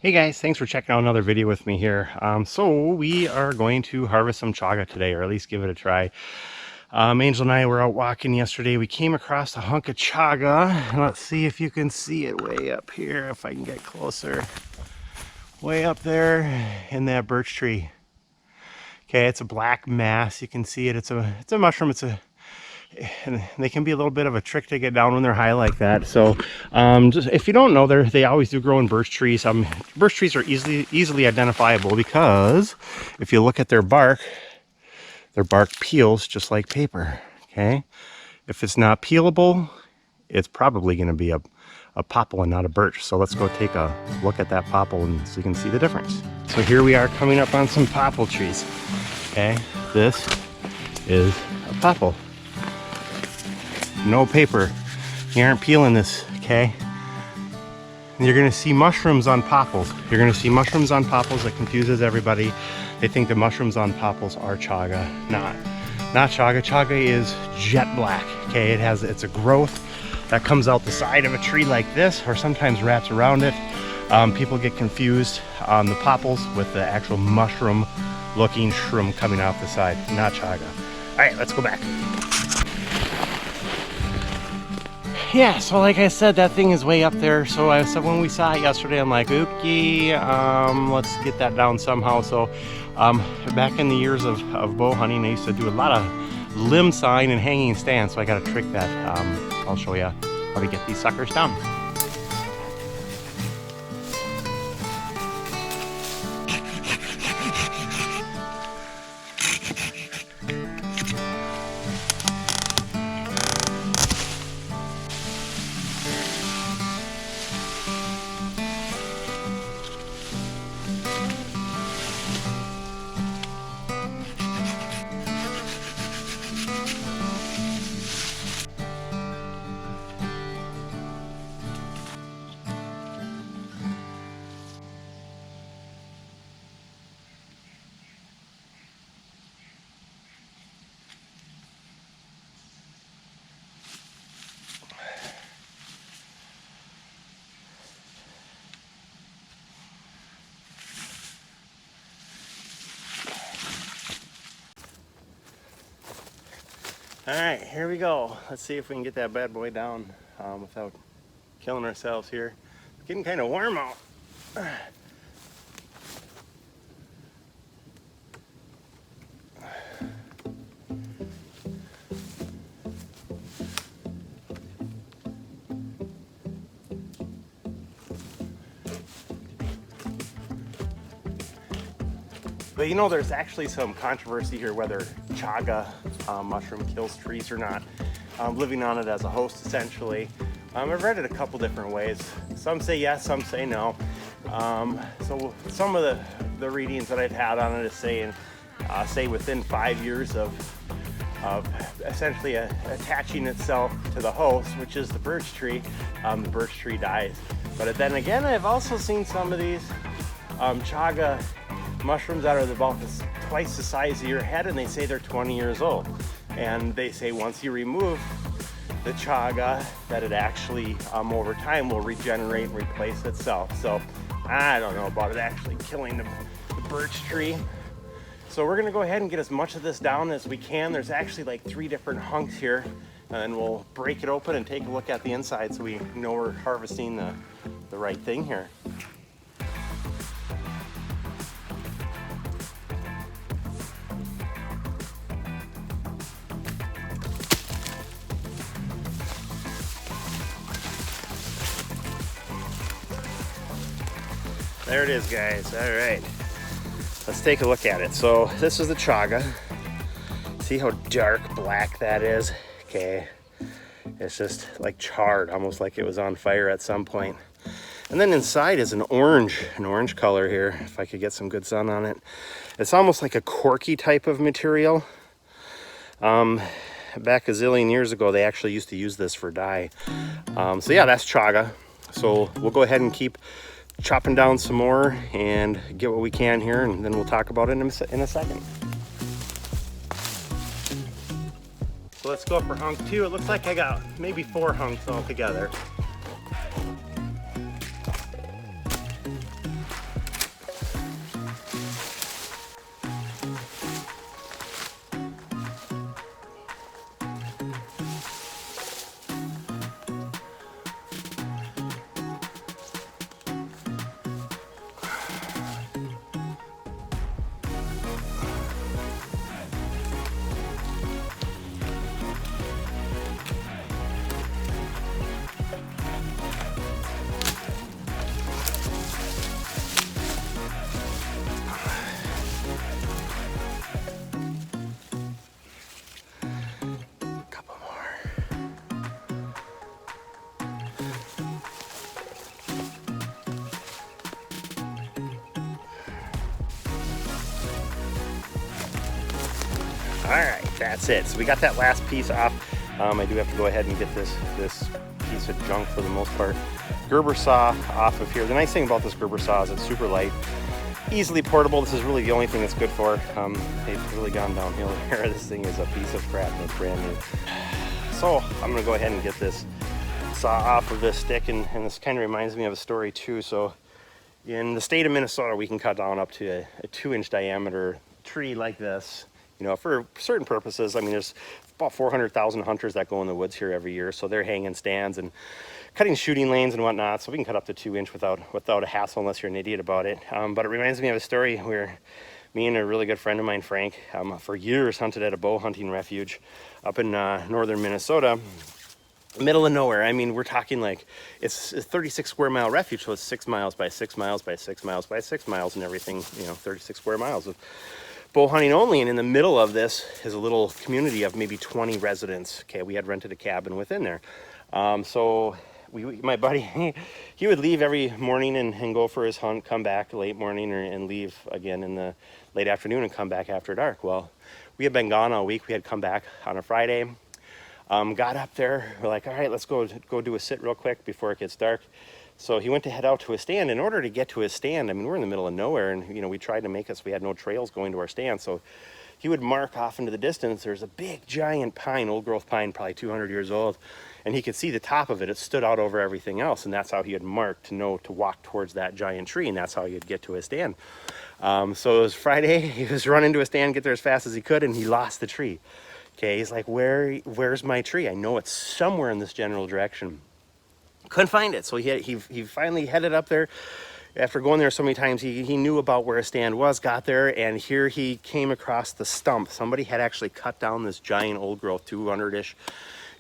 Hey guys, thanks for checking out another video with me here. So we are going to harvest some chaga today, or at least give it a try. Angel and I were out walking yesterday. We came across a hunk of chaga. Let's see if you can see it way up here, if I can get closer. Way up there in that birch tree. Okay, it's a black mass. You can see it. It's a mushroom. And they can be a little bit of a trick to get down when they're high like that. So just if you don't know, they always do grow in birch trees. Birch trees are easily identifiable because if you look at their bark peels just like paper. Okay, if it's not peelable, it's probably going to be a popple and not a birch. So let's go take a look at that popple and so you can see the difference. So here we are coming up on some popple trees. Okay, this is a popple. No paper. You aren't peeling this, okay? And you're gonna see mushrooms on popples. You're gonna see mushrooms on popples. That confuses everybody. They think the mushrooms on popples are chaga. Not chaga. Chaga is jet black, okay? It's a growth that comes out the side of a tree like this, or sometimes wraps around it. People get confused on the popples with the actual mushroom looking shroom coming off the side. Not chaga. All right, let's go back. Yeah, so like I said, that thing is way up there. So I said when we saw it yesterday, I'm like, okay, let's get that down somehow. So back in the years of bow hunting, I used to do a lot of limb sawing and hanging stands. So I got a trick that I'll show you how to get these suckers down. All right, here we go. Let's see if we can get that bad boy down without killing ourselves here. It's getting kind of warm out. But you know, there's actually some controversy here whether chaga mushroom kills trees or not. Living on it as a host, essentially. I've read it a couple different ways. Some say yes, some say no. So some of the readings that I've had on it is saying, say within 5 years of essentially attaching itself to the host, which is the birch tree dies. But then again, I've also seen some of these chaga mushrooms that are about twice the size of your head, and they say they're 20 years old. And they say once you remove the chaga, that it actually over time will regenerate and replace itself. So I don't know about it actually killing the birch tree. So we're gonna go ahead and get as much of this down as we can. There's actually like 3 different hunks here, and we'll break it open and take a look at the inside so we know we're harvesting the right thing here. There it is, guys. All right, let's take a look at it. So this is the chaga. See how dark black that is? Okay, it's just like charred, almost like it was on fire at some point. And then inside is an orange color here, if I could get some good sun on it. It's almost like a corky type of material. Back a zillion years ago, they actually used to use this for dye. So yeah, that's chaga. So we'll go ahead and keep chopping down some more and get what we can here, and then we'll talk about it in a second. So let's go for hunk 2. It looks like I got maybe 4 hunks all together. All right, that's it. So we got that last piece off. I do have to go ahead and get this piece of junk for the most part. Gerber saw off of here. The nice thing about this Gerber saw is it's super light, easily portable. This is really the only thing it's good for. They've really gone downhill here. This thing is a piece of crap and it's brand new. So I'm gonna go ahead and get this saw off of this stick, and this kind of reminds me of a story too. So in the state of Minnesota, we can cut down up to a 2-inch diameter tree like this, you know, for certain purposes. I mean, there's about 400,000 hunters that go in the woods here every year, so they're hanging stands and cutting shooting lanes and whatnot, so we can cut up to 2-inch without a hassle unless you're an idiot about it. But it reminds me of a story where me and a really good friend of mine, Frank, for years hunted at a bow hunting refuge up in northern Minnesota, middle of nowhere. I mean, we're talking like it's a 36 square mile refuge, so it's 6 miles by 6 miles by 6 miles by 6 miles and everything, you know, 36 square miles of bow hunting only. And in the middle of this is a little community of maybe 20 residents. Okay, we had rented a cabin within there. So my buddy, he would leave every morning and go for his hunt, come back late morning and leave again in the late afternoon and come back after dark. Well, we had been gone all week. We had come back on a Friday, got up there. We're like, all right, let's go do a sit real quick before it gets dark. So he went to head out to his stand. In order to get to his stand, I mean, we're in the middle of nowhere, and you know, we tried to make us, we had no trails going to our stand. So he would mark off into the distance. There's a big giant pine, old growth pine, probably 200 years old. And he could see the top of it. It stood out over everything else. And that's how he had marked to know to walk towards that giant tree. And that's how he'd get to his stand. So it was Friday. He was running to his stand, get there as fast as he could, and he lost the tree. Okay, he's like, where's my tree? I know it's somewhere in this general direction. Couldn't find it. So he finally headed up there. After going there so many times, he knew about where his stand was, got there, and here he came across the stump. Somebody had actually cut down this giant old growth, 200-ish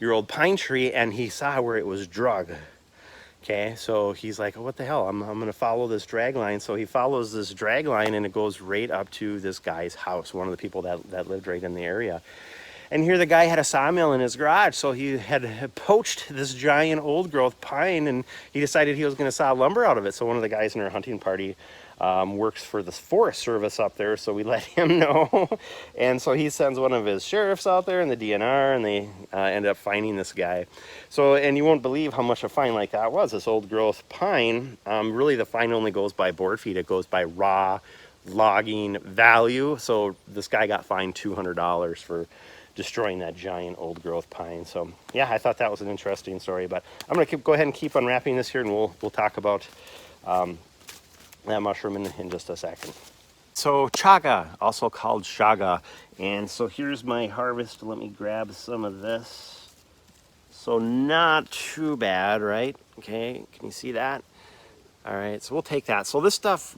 year old pine tree, and he saw where it was drug. Okay, so he's like, oh, what the hell? I'm gonna follow this drag line. So he follows this drag line, and it goes right up to this guy's house, one of the people that lived right in the area. And here the guy had a sawmill in his garage, so he had poached this giant old growth pine, and he decided he was going to saw lumber out of it. So one of the guys in our hunting party works for the Forest Service up there, so we let him know. And so he sends one of his sheriffs out there and the DNR, and they end up finding this guy. So, and you won't believe how much a fine like that was. This old growth pine, really the fine only goes by board feet. It goes by raw logging value. So this guy got fined $200 for destroying that giant old growth pine. So yeah, I thought that was an interesting story, but I'm gonna go ahead and keep unwrapping this here, and we'll talk about that mushroom in just a second. So chaga, also called chaga, and so here's my harvest. Let me grab some of this. So not too bad, right? Okay, can you see that? All right, so we'll take that. So this stuff,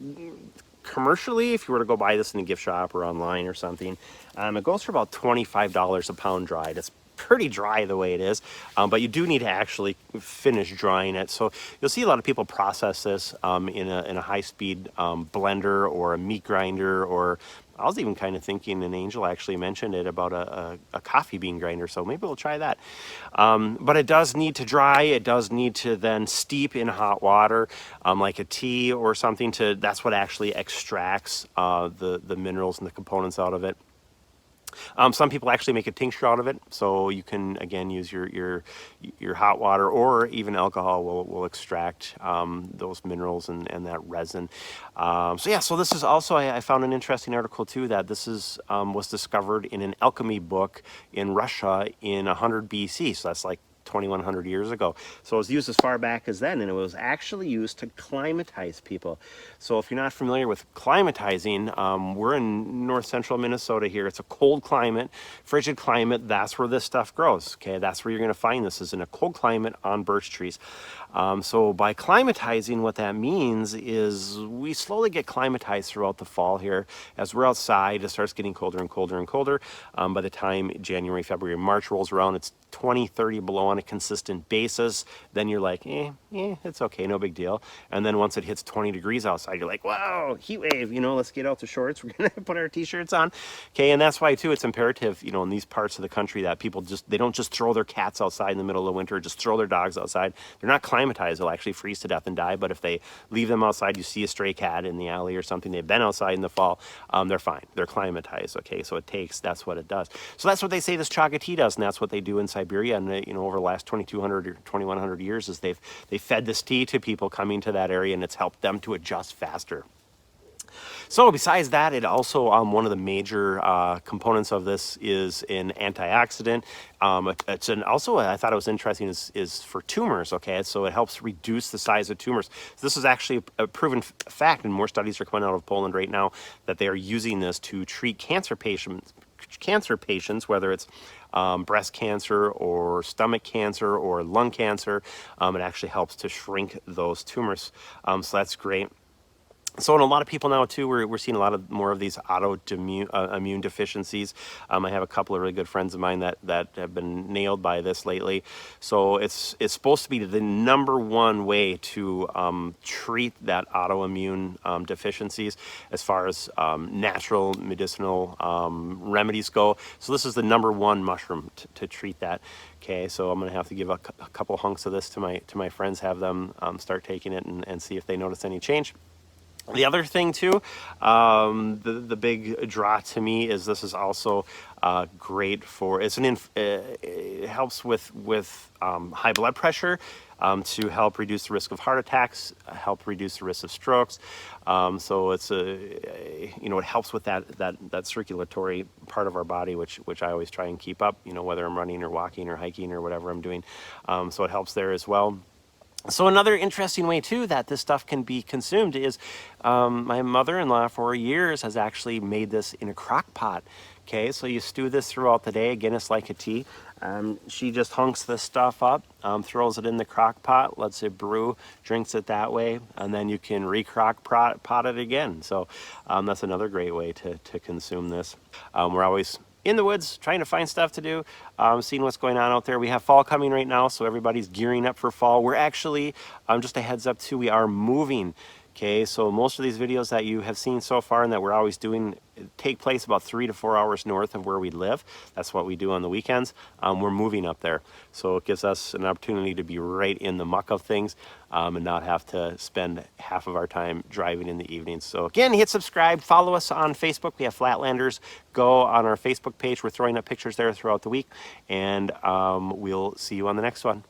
commercially, if you were to go buy this in a gift shop or online or something, it goes for about $25 a pound dried. It's pretty dry the way it is, but you do need to actually finish drying it. So you'll see a lot of people process this in a high-speed blender or a meat grinder, or I was even kind of thinking, and Angel actually mentioned it about a coffee bean grinder, so maybe we'll try that. But it does need to dry. It does need to then steep in hot water, like a tea or something. That's what actually extracts the minerals and the components out of it. Some people actually make a tincture out of it, so you can again use your hot water, or even alcohol will extract those minerals and that resin. So yeah, so this is also, I found an interesting article too, that this was discovered in an alchemy book in Russia in 100 BC, so that's like 2,100 years ago. So it was used as far back as then, and it was actually used to climatize people. So if you're not familiar with climatizing, we're in north central Minnesota here. It's a cold climate, frigid climate. That's where this stuff grows. Okay, that's where you're going to find this, is in a cold climate on birch trees. So by climatizing, what that means is we slowly get climatized throughout the fall here. As we're outside, it starts getting colder and colder and colder. By the time January, February, March rolls around, it's 20, 30 below on a consistent basis, then you're like, it's okay, no big deal. And then once it hits 20 degrees outside, you're like, wow, heat wave, let's get out the shorts. We're going to put our t-shirts on. Okay, and that's why too, it's imperative, in these parts of the country that people they don't just throw their cats outside in the middle of the winter, just throw their dogs outside. They're not climatized. They'll actually freeze to death and die. But if they leave them outside, you see a stray cat in the alley or something, they've been outside in the fall, they're fine. They're climatized. Okay, so that's what it does. So that's what they say this chaga tea does, and that's what they do in Siberia. And over the last 2,200 or 2,100 years, is they fed this tea to people coming to that area, and it's helped them to adjust faster. So besides that, it also, one of the major components of this is an antioxidant. Also, I thought it was interesting, is for tumors, okay? So it helps reduce the size of tumors. So this is actually a proven fact, and more studies are coming out of Poland right now that they are using this to treat cancer patients, whether it's breast cancer or stomach cancer or lung cancer. It actually helps to shrink those tumors. So that's great. So in a lot of people now too, we're seeing a lot more of these autoimmune deficiencies. I have a couple of really good friends of mine that have been nailed by this lately. So it's supposed to be the number one way to treat that autoimmune deficiencies as far as natural medicinal remedies go. So this is the number one mushroom to treat that. Okay, so I'm gonna have to give a couple hunks of this to my friends, have them start taking it and see if they notice any change. The other thing too, the big draw to me is this is also great for, it helps with high blood pressure, to help reduce the risk of heart attacks, help reduce the risk of strokes. So it's it helps with that circulatory part of our body, which I always try and keep up, whether I'm running or walking or hiking or whatever I'm doing. So it helps there as well. So another interesting way too that this stuff can be consumed is my mother-in-law for years has actually made this in a crock pot. Okay, so you stew this throughout the day. Again, it's like a tea. She just hunks this stuff up, throws it in the crock pot, lets it brew, drinks it that way, and then you can re-crock pot it again. So that's another great way to consume this. We're always in the woods trying to find stuff to do, seeing what's going on out there. We have fall coming right now, so everybody's gearing up for fall. We're actually, just a heads up too, we are moving. Okay, so most of these videos that you have seen so far and that we're always doing take place about 3 to 4 hours north of where we live. That's what we do on the weekends. We're moving up there. So it gives us an opportunity to be right in the muck of things, and not have to spend half of our time driving in the evenings. So again, hit subscribe, follow us on Facebook. We have FlatlandersGo on our Facebook page. We're throwing up pictures there throughout the week, and we'll see you on the next one.